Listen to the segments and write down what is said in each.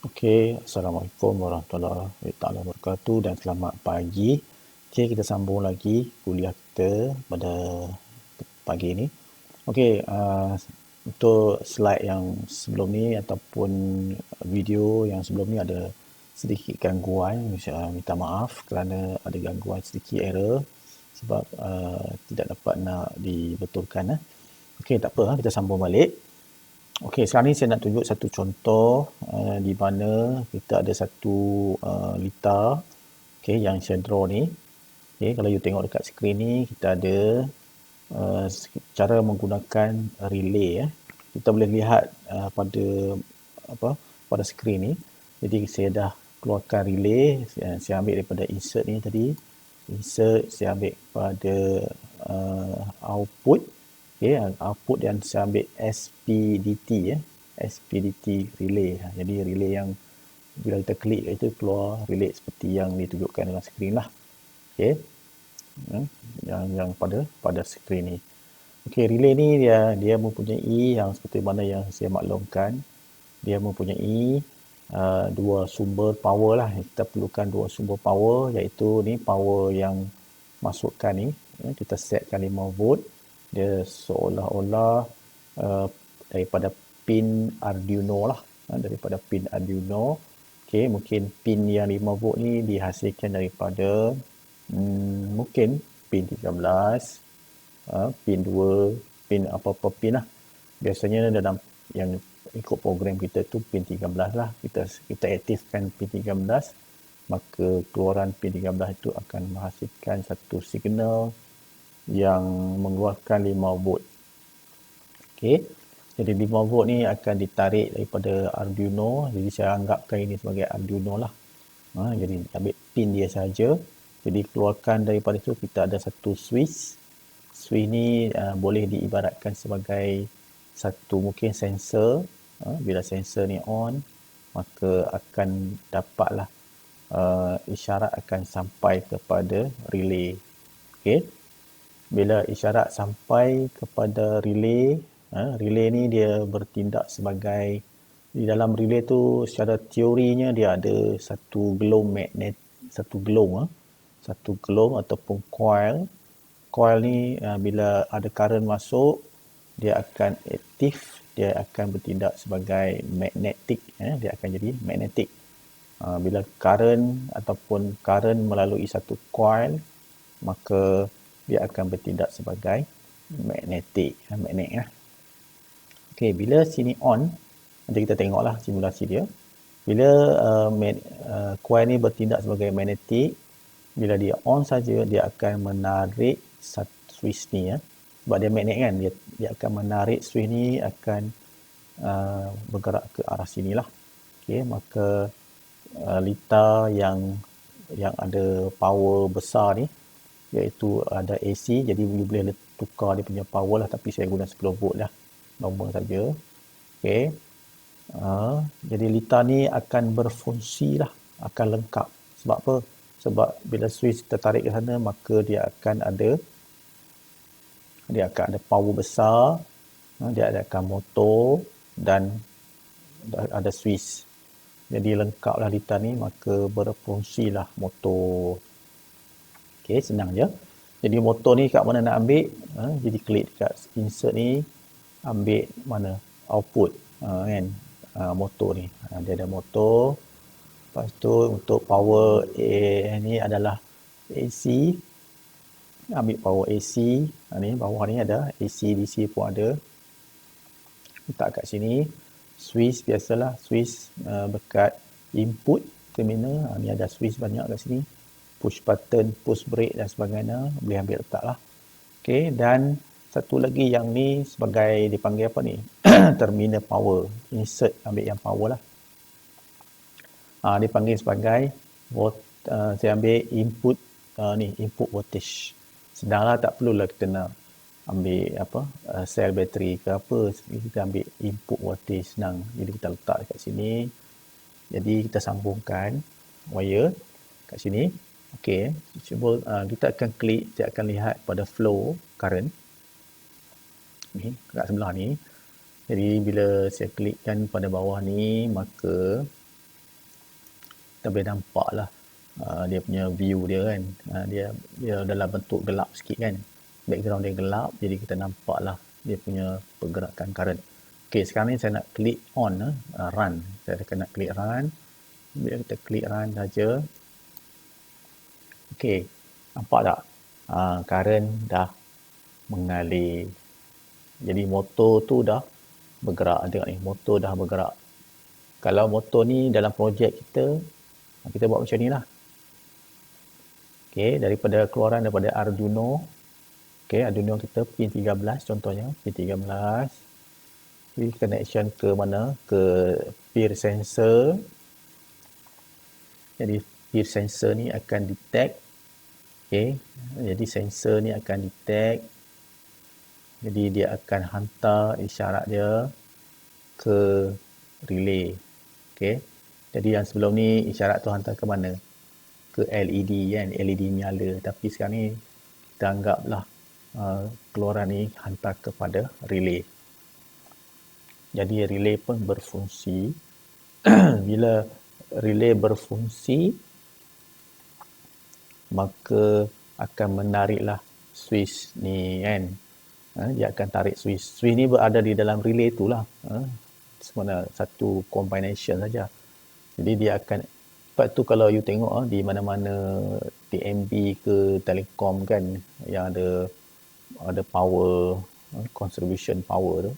Okey, Assalamualaikum warahmatullahi wabarakatuh dan selamat pagi. Okey, kita sambung lagi kuliah kita pada pagi ini. Okey, untuk slide yang sebelum ni ataupun video yang sebelum ni ada sedikit gangguan. Saya minta maaf kerana ada gangguan sedikit error sebab tidak dapat nak dibetulkan. Okey, tak apa, kita sambung balik. Okey, sekarang ni saya nak tunjuk satu contoh di mana kita ada satu litar yang saya draw ni. Okey, kalau you tengok dekat skrin ni, kita ada cara menggunakan relay. Kita boleh lihat pada skrin ni. Jadi saya dah keluarkan relay, saya ambil daripada insert ni tadi. Insert, saya ambil pada output. Output dan saya ambil SPDT SPDT relay. Jadi relay yang bila kita klik itu keluar relay seperti yang ditunjukkan dalam skrin lah. Yang pada skrin ni. Relay ni dia mempunyai yang seperti mana yang saya maklumkan, dia mempunyai dua sumber power lah. Kita perlukan dua sumber power, iaitu ni power yang masukkan ni, kita setkan 5 volt. Dia seolah-olah daripada pin Arduino lah, daripada pin Arduino. Mungkin pin yang 5 volt ni dihasilkan daripada mungkin pin 13, pin 2, pin apa-apa pin lah. Biasanya dalam yang ikut program kita tu pin 13 lah. Kita aktifkan pin 13, maka keluaran pin 13 itu akan menghasilkan satu signal yang mengeluarkan 5 volt. Jadi 5 volt ni akan ditarik daripada Arduino. Jadi saya anggapkan ini sebagai Arduino lah. Jadi ambil pin dia saja. Jadi keluarkan daripada itu kita ada satu switch. Switch ni boleh diibaratkan sebagai satu mungkin sensor. Bila sensor ni on, maka akan dapatlah isyarat akan sampai kepada relay. Bila isyarat sampai kepada relay, relay ni dia bertindak sebagai, di dalam relay tu secara teorinya dia ada satu gelong magnet, satu gelong ataupun coil. Coil ni bila ada current masuk, dia akan aktif, dia akan bertindak sebagai magnetik, dia akan jadi magnetik. Bila current melalui satu coil, maka dia akan bertindak sebagai magnet. Bila sini on, nanti kita tengoklah simulasi dia. Bila coil ni bertindak sebagai magnetik, bila dia on saja, dia akan menarik switch ni, sebab dia magnet kan, dia akan menarik switch ni, akan bergerak ke arah sinilah. Maka litar yang ada power besar ni, iaitu ada AC, jadi boleh tukar dia punya power lah, tapi saya guna 10 volt lah, normal saja. Jadi litar ni akan berfungsi lah, akan lengkap. Sebab apa? Sebab bila switch tertarik ke sana, maka dia akan ada power besar, dia akan motor dan ada switch. Jadi lengkaplah litar ni, maka berfungsilah motor. Senang je. Jadi motor ni kat mana nak ambil? Jadi klik dekat insert ni, ambil mana? Output. Kan? Motor ni. Dia ada motor. Lepas tu untuk power ni adalah AC. Ambil power AC. Ni bawah ni ada AC, DC pun ada. Letak kat sini. Switch biasalah. Switch dekat input terminal. Ni ada switch banyak kat sini. Push button, push brake dan sebagainya. Boleh ambil letak lah. Dan satu lagi yang ni sebagai dipanggil apa ni? Terminal power. Insert, ambil yang power lah. Dipanggil sebagai saya ambil input input voltage. Senanglah, tak perlulah kita nak ambil sel bateri ke apa. Kita ambil input voltage, senang. Jadi kita letak dekat sini. Jadi kita sambungkan wire kat sini. Kita akan klik, kita akan lihat pada flow current ni kat sebelah ni. Jadi bila saya klikkan pada bawah ni, maka kita boleh nampak lah dia punya view dia kan. Dia dalam bentuk gelap sikit kan, background dia gelap, jadi kita nampak lah dia punya pergerakan current. Okay, sekarang ni saya nak klik on, run. Saya akan nak klik run. Bila kita klik run saja, okay, nampak tak current dah mengalir. Jadi motor tu dah bergerak. Tengok ni, motor dah bergerak. Kalau motor ni dalam projek kita buat macam ni lah. Okay, daripada keluaran daripada Arduino. Okay, Arduino kita pin 13 contohnya, pin 13. Jadi connection ke mana? Ke peer sensor. Jadi peer sensor ni akan detect. Okay, jadi sensor ni akan detect. Jadi dia akan hantar isyarat dia ke relay. Okay, jadi yang sebelum ni isyarat tu hantar ke mana? Ke LED kan, LED nyala. Tapi sekarang ni kita anggaplah keluaran ni hantar kepada relay. Jadi relay pun berfungsi. Bila relay berfungsi, maka akan menariklah switch ni kan. Dia akan tarik switch. Switch ni berada di dalam relay tu lah. Sebenarnya satu combination saja. Jadi dia akan, sebab tu kalau you tengok di mana-mana TMB ke Telekom kan, yang ada power, conservation power tu,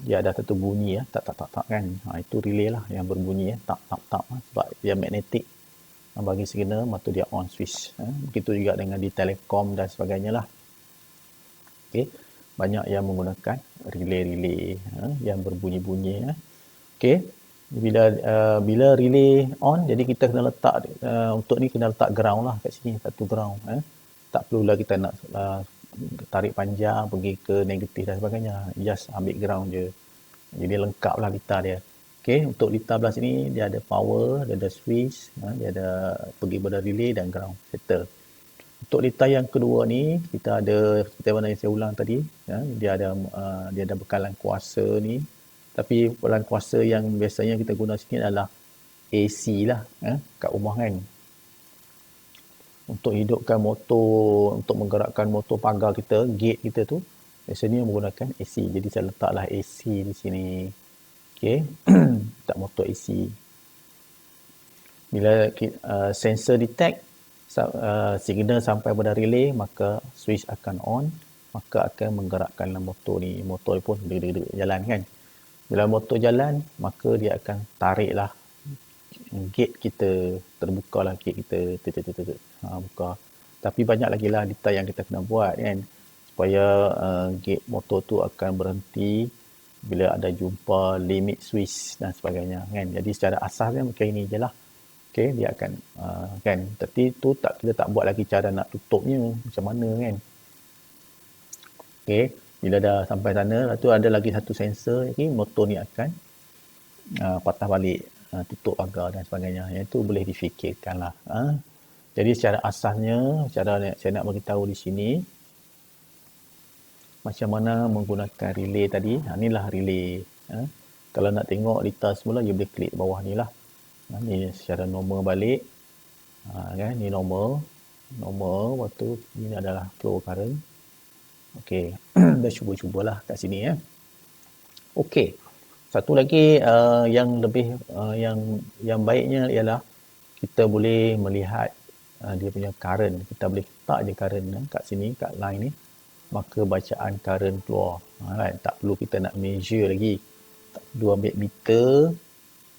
dia ada satu bunyi tak kan. Itu relay lah yang berbunyi tak sebab dia magnetik, bagi signal maka dia on switch. Begitu juga dengan di Telekom dan sebagainya lah. Okay, banyak yang menggunakan relay yang berbunyi-bunyi. Okay, bila relay on, jadi kita kena letak untuk ni kena letak ground lah kat sini, satu ground. Tak perlulah kita nak tarik panjang pergi ke negatif dan sebagainya, just ambil ground je. Jadi lengkap lah litar dia. Okay, untuk litar belah sini dia ada power, dia ada switch, dia ada pergi pada relay dan ground, settle. Untuk litar yang kedua ni, kita ada seperti mana yang saya ulang tadi, dia ada bekalan kuasa ni. Tapi bekalan kuasa yang biasanya kita guna sini adalah AC lah, kat rumah kan. Untuk hidupkan motor, untuk menggerakkan motor pagar kita, gate kita tu, biasanya menggunakan AC. Jadi saya letaklah AC di sini. Okay, letak motor AC. Bila sensor detect signal sampai pada relay, maka switch akan on, maka akan menggerakkan motor ni. Motor ni pun jalan kan. Bila motor jalan, maka dia akan tariklah gate kita, terbukalah gate kita, buka. Tapi banyak lagi lah detail yang kita kena buat kan, supaya gate motor tu akan berhenti bila ada jumpa limit switch dan sebagainya kan. Jadi secara asasnya macam ini je lah. Okay, dia akan kan, tapi tu kita tak buat lagi cara nak tutupnya macam mana kan. Okay, bila dah sampai sana, tu ada lagi satu sensor lagi, motor ni akan patah balik, tutup pagar dan sebagainya. Yang itu boleh difikirkan lah. Jadi secara asasnya, saya nak beritahu di sini macam mana menggunakan relay tadi. Inilah relay. Kalau nak tengok litar semula, you boleh klik bawah ni lah. Ni secara normal balik. Kan, ni normal. Waktu ini adalah flow current. Okey, dah cuba-cubalah kat sini ya. Okey. Satu lagi yang lebih yang baiknya ialah kita boleh melihat dia punya current. Kita boleh letak je current kat sini, kat line ni. Maka bacaan current keluar. Kan? Tak perlu kita nak measure lagi. Tak perlu ambil meter,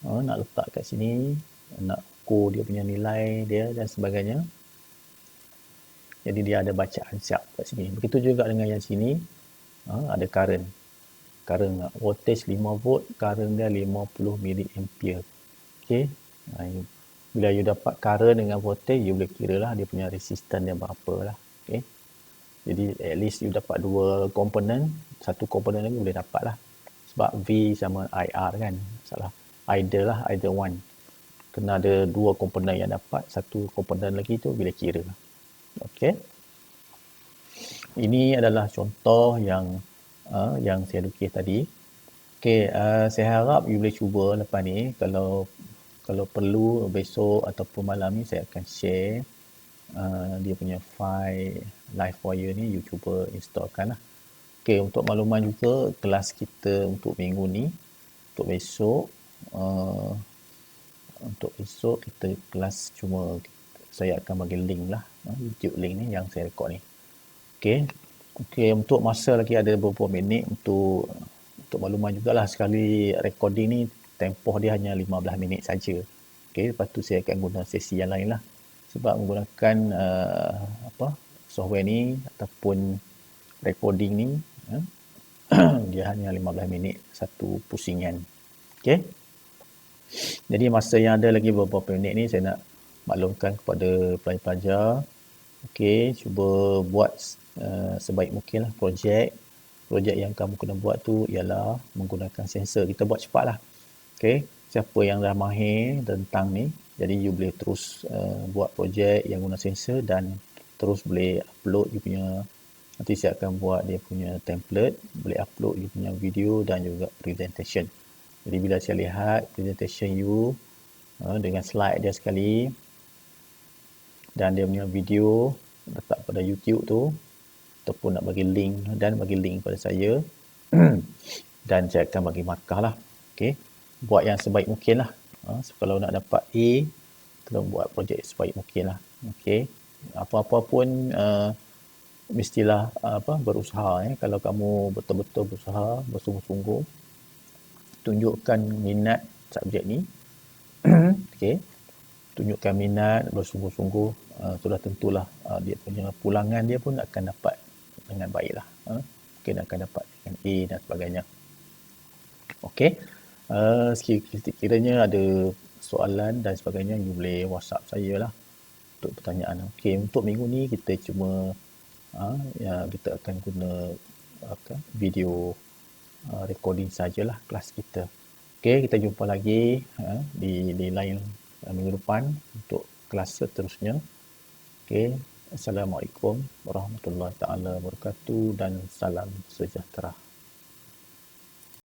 nak letak kat sini, nak ukur dia punya nilai dia dan sebagainya. Jadi dia ada bacaan siap kat sini. Begitu juga dengan yang sini, ada current voltage 5 volt, current dia 50 mA. Okey, bila you dapat current dengan voltage, you boleh kira lah dia punya resistance dia berapa lah. Okey, jadi at least you dapat dua komponen, satu komponen lagi boleh dapat lah, sebab V sama IR kan, salah either lah, either one, kena ada dua komponen yang dapat, satu komponen lagi tu boleh kira. Okey, ini adalah contoh yang saya lukis tadi. Okey, saya harap you boleh cuba lepas ni. Kalau kalau perlu besok ataupun malam ni saya akan share dia punya file Livewire ni, you cuba installkan lah. Okay, untuk makluman juga kelas kita untuk minggu ni, untuk besok kita kelas cuma saya akan bagi link lah, YouTube link ni yang saya rekod ni. Okay, untuk masa lagi ada beberapa minit untuk makluman jugalah, sekali recording ni tempoh dia hanya 15 minit saja. Okay, lepas tu saya akan guna sesi yang lain lah, sebab menggunakan software ni ataupun recording ni dia hanya 15 minit satu pusingan. Okay, jadi masa yang ada lagi beberapa minit ni saya nak maklumkan kepada pelajar-pelajar, okay, cuba buat sebaik mungkin lah projek yang kamu kena buat tu ialah menggunakan sensor. Kita buat cepat lah. Okay, siapa yang dah mahir tentang ni, jadi you boleh terus buat projek yang guna sensor dan terus boleh upload you punya, nanti saya akan buat dia punya template, boleh upload you punya video dan juga presentation. Jadi bila saya lihat presentation you dengan slide dia sekali dan dia punya video letak pada YouTube tu, ataupun nak bagi link pada saya dan saya akan bagi markah lah. Okay, buat yang sebaik mungkin lah. Kalau nak dapat A, kita buat projek sebaik mungkin lah. Okay, apa-apa pun mestilah berusaha. Kalau kamu betul-betul berusaha, bersungguh-sungguh, tunjukkan minat subjek ni. Okay, tunjukkan minat, bersungguh-sungguh, sudah tentulah dia punya pulangan dia pun akan dapat dengan baiklah. Mungkin akan dapat dengan A dan sebagainya. Okey, sekiranya ada soalan dan sebagainya, you boleh WhatsApp saya lah untuk pertanyaan. Okey, untuk minggu ni kita cuma kita akan guna video recording sajalah kelas kita. Okey, kita jumpa lagi di lain minggu depan untuk kelas seterusnya. Okey, Assalamualaikum warahmatullahi taala wabarakatuh dan salam sejahtera.